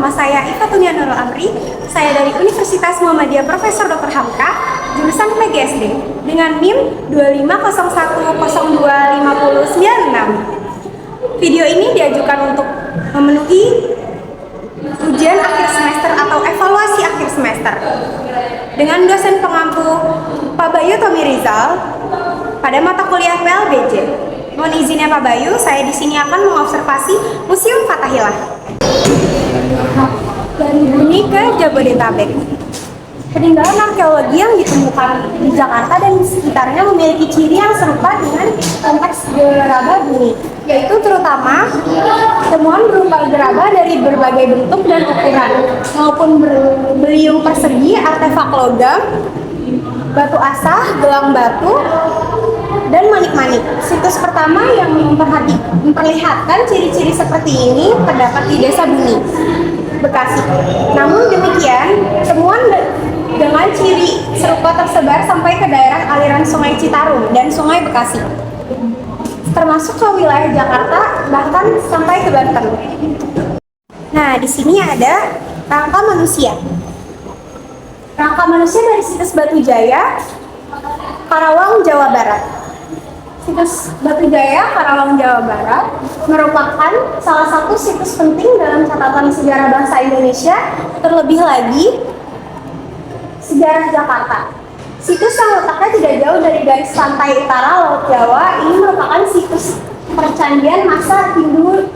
nama saya Ifatunia Nurul Amri. Saya dari Universitas Muhammadiyah Profesor Dr. Hamka, jurusan PGSD, dengan NIM 2501025096. Video ini diajukan untuk memenuhi ujian akhir semester atau evaluasi akhir semester dengan dosen pengampu Pak Bayu Tommy Rizal pada mata kuliah PLBJ. Mohon izinnya Pak Bayu, saya di sini akan mengobservasi Museum Fathahillah. Dari Bumi ke Jabodetabek. Peninggalan arkeologi yang ditemukan di Jakarta dan sekitarnya memiliki ciri yang serupa dengan kompleks gerabah Bumi, yaitu terutama temuan berupa gerabah dari berbagai bentuk dan ukuran, maupun beliung persegi, artefak logam, batu asah, gelang batu, dan manik-manik. Situs pertama yang memperlihatkan ciri-ciri seperti ini terdapat di Desa Bumi, Bekasi. Namun demikian, temuan dengan ciri serupa tersebar sampai ke daerah aliran Sungai Citarum dan Sungai Bekasi, termasuk ke wilayah Jakarta, bahkan sampai ke Banten. Nah, di sini ada rangka manusia. Rangka manusia dari situs Batujaya, Karawang, Jawa Barat. Situs Batujaya, Karawang, Jawa Barat merupakan salah satu situs penting dalam catatan sejarah bangsa Indonesia, terlebih lagi sejarah Jakarta. Situs yang letaknya tidak jauh dari garis pantai utara Laut Jawa ini merupakan situs percandian masa Hindu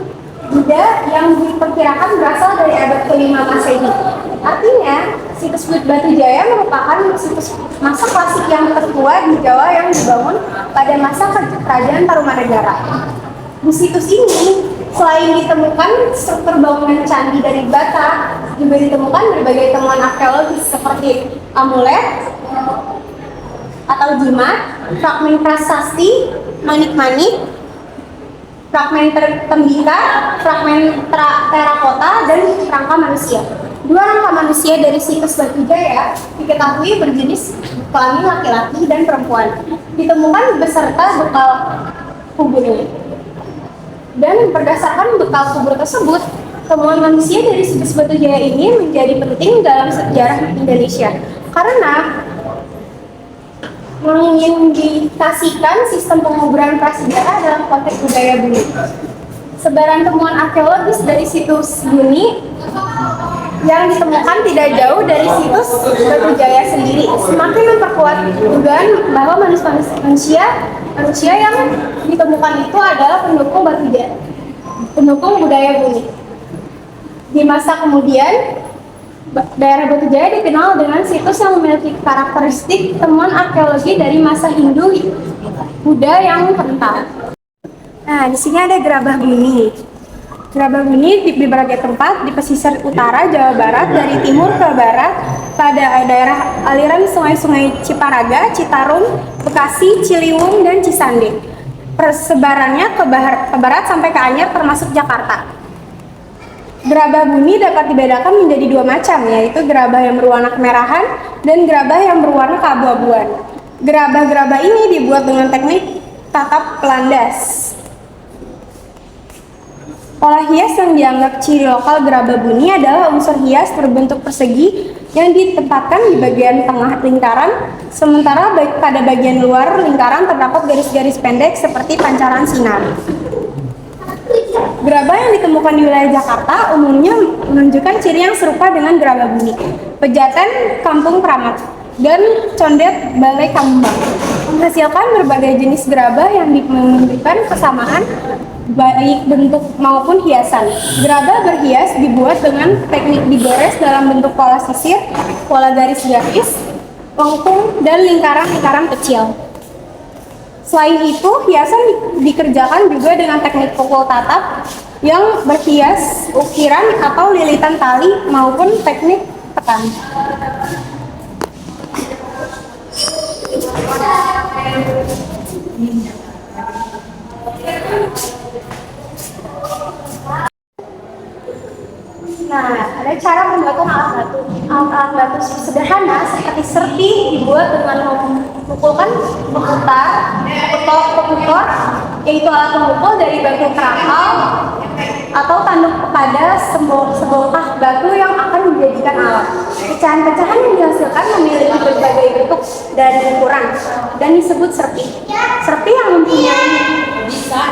Buddha yang diperkirakan berasal dari abad ke-5 Masehi. Artinya, situs Batujaya merupakan situs masa klasik yang tertua di Jawa yang dibangun pada masa Kerajaan Tarumanegara. Di situs ini, selain ditemukan struktur bangunan candi dari bata, juga ditemukan berbagai temuan arkeologis seperti amulet atau jimat, fragmen prasasti, manik-manik, fragmen tembikar, fragmen terakota, dan rangka manusia. Dua rangka manusia dari situs Batujaya diketahui berjenis kelamin laki-laki dan perempuan, ditemukan beserta bekal kuburnya. Dan berdasarkan bekal kubur tersebut, temuan manusia dari situs Batujaya ini menjadi penting dalam sejarah Indonesia karena mengindikasikan sistem penguburan prasejarah dalam konteks budaya Bumi. Sebaran temuan arkeologis dari situs Bumi yang ditemukan tidak jauh dari situs Batujaya sendiri semakin memperkuat dugaan bahwa manusia yang ditemukan itu adalah pendukung Batujaya, pendukung budaya Bumi. Di masa kemudian, daerah Batujaya dikenal dengan situs yang memiliki karakteristik temuan arkeologi dari masa Hindu Buddha yang kental. Nah, di sini ada gerabah Bumi. Gerabah Bumi di berbagai tempat di pesisir utara Jawa Barat dari timur ke barat pada daerah aliran sungai-sungai Ciparaga, Citarum, Bekasi, Ciliwung, dan Cisande. Persebarannya ke barat sampai ke Anyer termasuk Jakarta. Gerabah Bumi dapat dibedakan menjadi dua macam, yaitu gerabah yang berwarna kemerahan dan gerabah yang berwarna keabu-abuan. Gerabah-gerabah ini dibuat dengan teknik tatap pelandas. Pola hias yang dianggap ciri lokal gerabah Bumi adalah unsur hias berbentuk persegi yang ditempatkan di bagian tengah lingkaran, sementara pada bagian luar lingkaran terdapat garis-garis pendek seperti pancaran sinar. Gerabah yang ditemukan di wilayah Jakarta umumnya menunjukkan ciri yang serupa dengan gerabah Bumi, Pejaten, Kampung Kramat, dan Condet, Balai Kambang, menghasilkan berbagai jenis gerabah yang menunjukkan kesamaan baik bentuk maupun hiasan. Gerabah berhias dibuat dengan teknik digores dalam bentuk pola sisir, pola garis-garis, lengkung, dan lingkaran-lingkaran kecil. Selain itu, hiasan dikerjakan juga dengan teknik pukul tatap yang berhias ukiran atau lilitan tali maupun teknik tekan. Nah, ada cara membuat alat batu. Alat batu sederhana seperti serpi dibuat dengan memukulkan peputar, yaitu alat pemukul dari batu kerakal atau tanduk pada sebongkah batu yang akan dijadikan alat. Pecahan-pecahan yang dihasilkan memiliki berbagai bentuk dan ukuran dan disebut serpi. Serpi yang mempunyai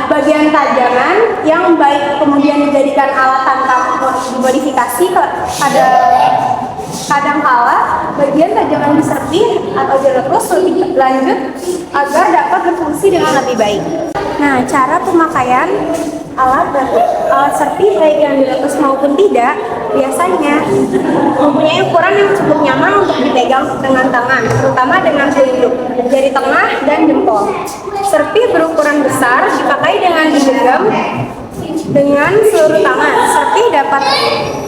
bagian tajangan yang baik kemudian dijadikan alat tanpa dimodifikasi pada kadangkala bagian tajangan diserpi atau diletus lebih lanjut agar dapat berfungsi dengan lebih baik. Nah, cara pemakaian alat serpi baik yang diletus maupun tidak biasanya mempunyai ukuran yang cukup nyaman untuk dipegang dengan tangan, terutama dengan telunjuk, jari tengah, dan jempol. Serpi berukuran besar dipakai dengan digenggam dengan seluruh tangan. Serpi dapat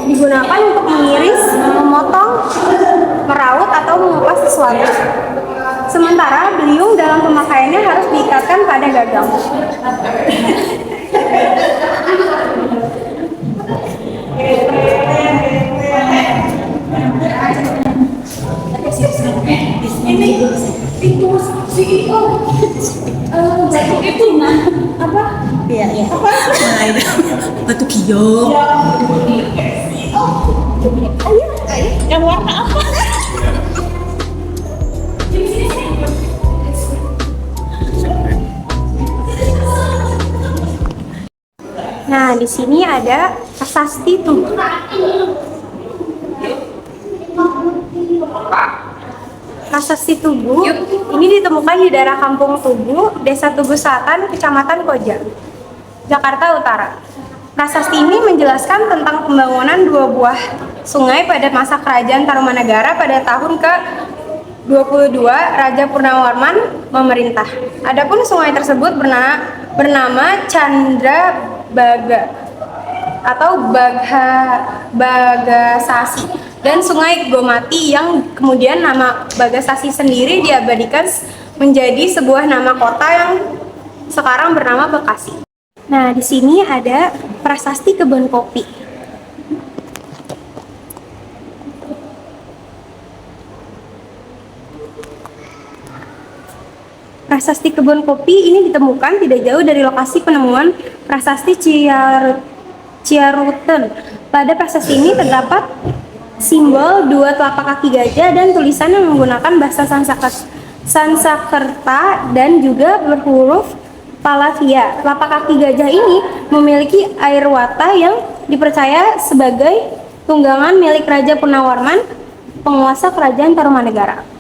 digunakan untuk mengiris, memotong, meraut, atau mengupas sesuatu. Sementara beliung dalam pemakaiannya harus diikatkan pada gagang. Itu mah apa? Iya. Apa? Nah, itu batu giok. Yang warna apa? Nah, di sini ada prasasti tubuh. Prasasti Tugu ini ditemukan di daerah Kampung Tugu, Desa Tugu Selatan, Kecamatan Koja, Jakarta Utara. Prasasti ini menjelaskan tentang pembangunan dua buah sungai pada masa Kerajaan Tarumanagara pada tahun ke-22 Raja Purnawarman memerintah. Adapun sungai tersebut bernama Chandra Baga atau Bagasasi dan Sungai Gomati yang kemudian nama Bagasasi sendiri diabadikan menjadi sebuah nama kota yang sekarang bernama Bekasi. Nah, di sini ada prasasti kebun kopi. Prasasti kebun kopi ini ditemukan tidak jauh dari lokasi penemuan prasasti Ciaruten. Pada prasasti ini terdapat simbol dua telapak kaki gajah dan tulisan yang menggunakan bahasa Sanskerta dan juga berhuruf Palavia. Telapak kaki gajah ini memiliki air wata yang dipercaya sebagai tunggangan milik Raja Purnawarman, penguasa Kerajaan Tarumanegara.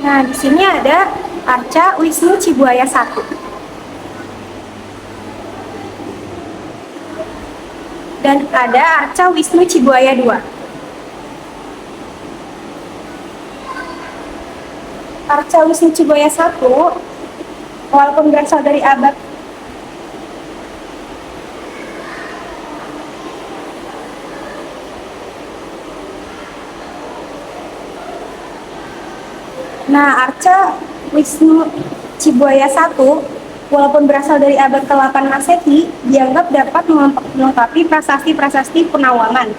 Nah, di sini ada Arca Wisnu Cibuaya 1. Dan ada Arca Wisnu Cibuaya 2. Arca Wisnu Cibuaya 1 walaupun berasal dari abad Nah, Arca Wisnu Cibuaya 1 walaupun berasal dari abad ke-8 Masehi dianggap dapat melengkapi prasasti-prasasti Purnawarman.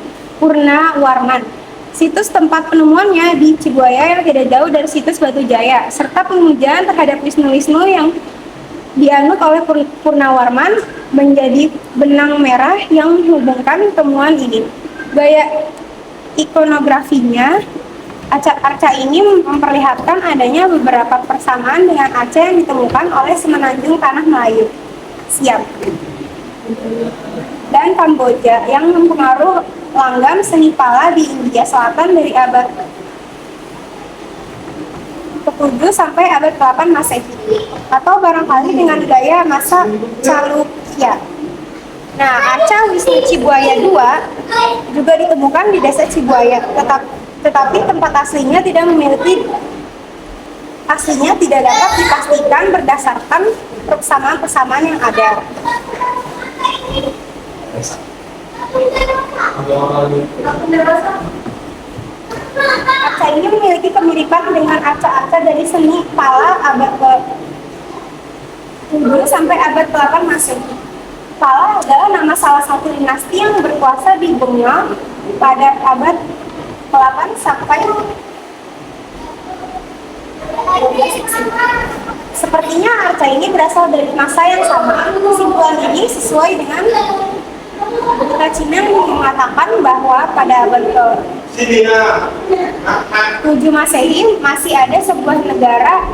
Situs tempat penemuannya di Cibuaya yang tidak jauh dari situs Batu Jaya, serta pemujaan terhadap Wisnu yang dianut oleh Purnawarman menjadi benang merah yang menghubungkan temuan ini. Gaya ikonografinya, arca ini memperlihatkan adanya beberapa persamaan dengan arca yang ditemukan oleh semenanjung tanah Melayu, Siam, dan Kamboja yang mempengaruhi langgam seni pala di India Selatan dari abad ke-7 sampai abad ke-8 Masehi, atau barangkali dengan gaya masa Chalukya. Nah, arca Wisnu Cibuaya II juga ditemukan di desa Cibuaya, tetapi tempat aslinya tidak dapat dipastikan berdasarkan persamaan-persamaan yang ada. Arca ini memiliki kemiripan dengan arca-arca dari seni Pala abad ke-7 sampai abad ke-8 Masehi. Pala adalah nama salah satu dinasti yang berkuasa di Bengal pada abad ke-8 sampai 12. Sepertinya arca ini berasal dari masa yang sama. Kesimpulan ini sesuai dengan Buku Cina yang mengatakan bahwa pada abad ke-7 Masehi masih ada sebuah negara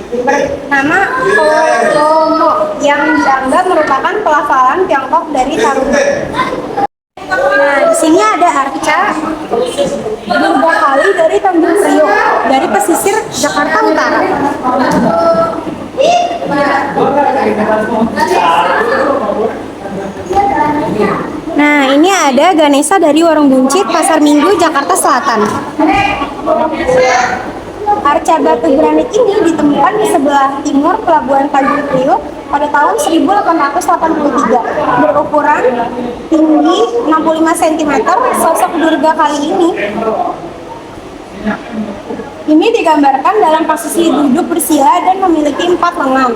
bernama Komo yang dianggap merupakan pelafalan Tiongkok dari Taruna. Nah, di sini ada arca Durga Kali dari Tanjung Priok dari pesisir Jakarta Utara. Nah, ini ada Ganesha dari Warung Buncit, Pasar Minggu, Jakarta Selatan. Arca batu granit ini ditemukan di sebelah timur Pelabuhan Tanjung Priok pada tahun 1883. Berukuran tinggi 65 cm, sosok Durga Kali ini digambarkan dalam posisi duduk bersila dan memiliki 4 lengan.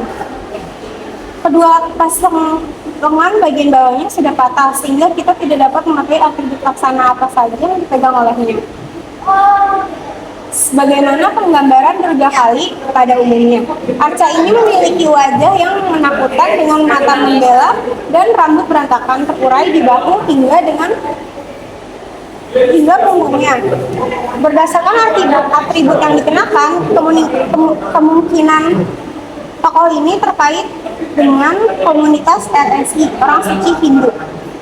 Kedua pasang lengan bagian bawahnya sudah patah sehingga kita tidak dapat memakai atribut laksana apa saja yang dipegang olehnya. Sebagaimana penggambaran Durga Kali pada umumnya, arca ini memiliki wajah yang menakutkan dengan mata membela dan rambut berantakan terurai di bahu hingga punggungnya. Berdasarkan atribut yang dikenakan, kemungkinan tokoh ini terkait dengan komunitas RSI, orang suci Hindu,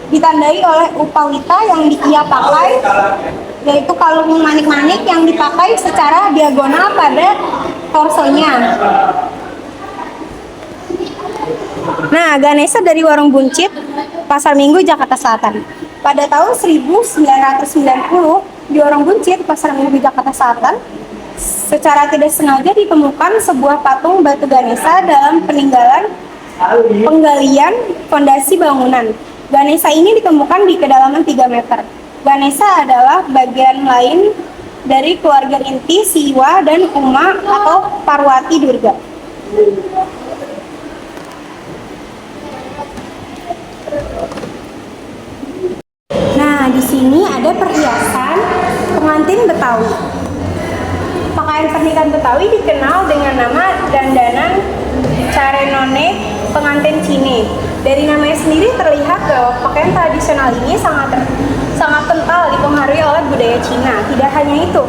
ditandai oleh upawita yang ia pakai, yaitu kalung manik-manik yang dipakai secara diagonal pada torsonya. Nah, Ganesha dari Warung Buncit, Pasar Minggu, Jakarta Selatan. Pada tahun 1990, di Warung Buncit, Pasar Minggu, Jakarta Selatan, secara tidak sengaja ditemukan sebuah patung batu Ganesha dalam penggalian fondasi bangunan. Ganesha ini ditemukan di kedalaman 3 meter. Ganesha adalah bagian lain dari keluarga inti Siwa dan Uma atau Parwati Durga. Nah, di sini ada perhiasan pengantin Betawi. Pakaian pernikahan Betawi dikenal dengan nama dandanan carenone pengantin Cine. Dari namanya sendiri terlihat bahwa pakaian tradisional ini sangat kental dipengaruhi oleh budaya Cina. Tidak hanya itu,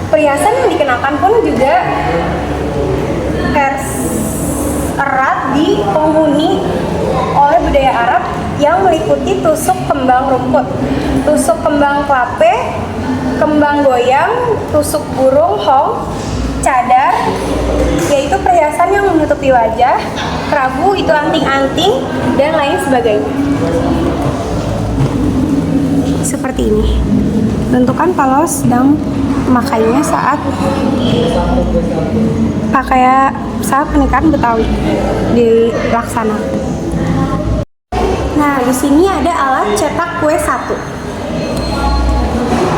perhiasan yang dikenakan pun juga erat dipenghuni oleh budaya Arab yang meliputi tusuk kembang rumput, tusuk kembang kelape, kembang goyang, tusuk burung hong, cadar, yaitu perhiasan yang menutupi wajah, kerabu itu anting-anting, dan lain sebagainya. Seperti ini, bentukan kalau sedang memakainya saat pernikahan Betawi dilaksanakan. Nah, di sini ada alat cetak kue satu.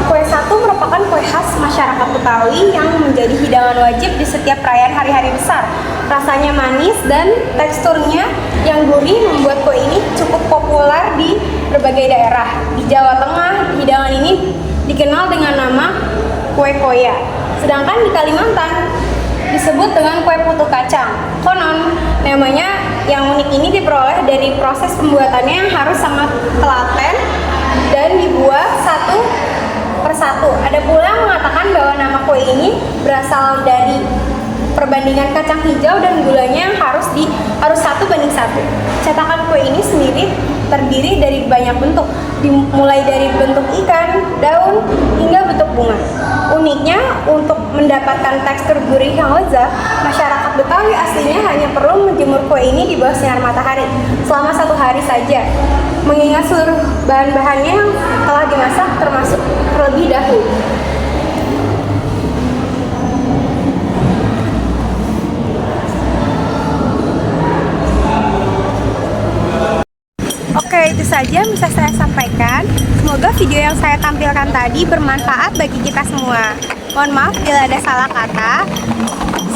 Kue satu merupakan kue khas masyarakat Betawi yang menjadi hidangan wajib di setiap perayaan hari-hari besar. Rasanya manis dan teksturnya yang gurih membuat kue ini cukup populer di berbagai daerah. Di Jawa Tengah, hidangan ini dikenal dengan nama kue koya. Sedangkan di Kalimantan disebut dengan kue putu kacang. Konon, namanya yang unik ini diperoleh dari proses pembuatannya yang harus sangat telaten dan dibuat satu persatu. Ada pula yang mengatakan bahwa nama kue ini berasal dari perbandingan kacang hijau dan gulanya yang harus 1:1. Cetakan kue ini sendiri terdiri dari banyak bentuk, dimulai dari bentuk ikan, daun, hingga bentuk bunga. Uniknya, untuk mendapatkan tekstur gurih yang lezat, masyarakat Betawi aslinya hanya perlu menjemur kue ini di bawah sinar matahari selama 1 hari saja, mengingat seluruh bahan-bahannya yang telah dimasak termasuk terlebih dahulu. Oke, itu saja yang bisa saya sampaikan. Semoga video yang saya tampilkan tadi bermanfaat bagi kita semua. Mohon maaf bila ada salah kata.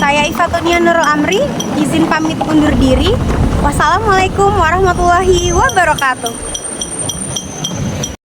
Saya Ifatunia Nurul Amri, izin pamit undur diri. Wassalamualaikum warahmatullahi wabarakatuh.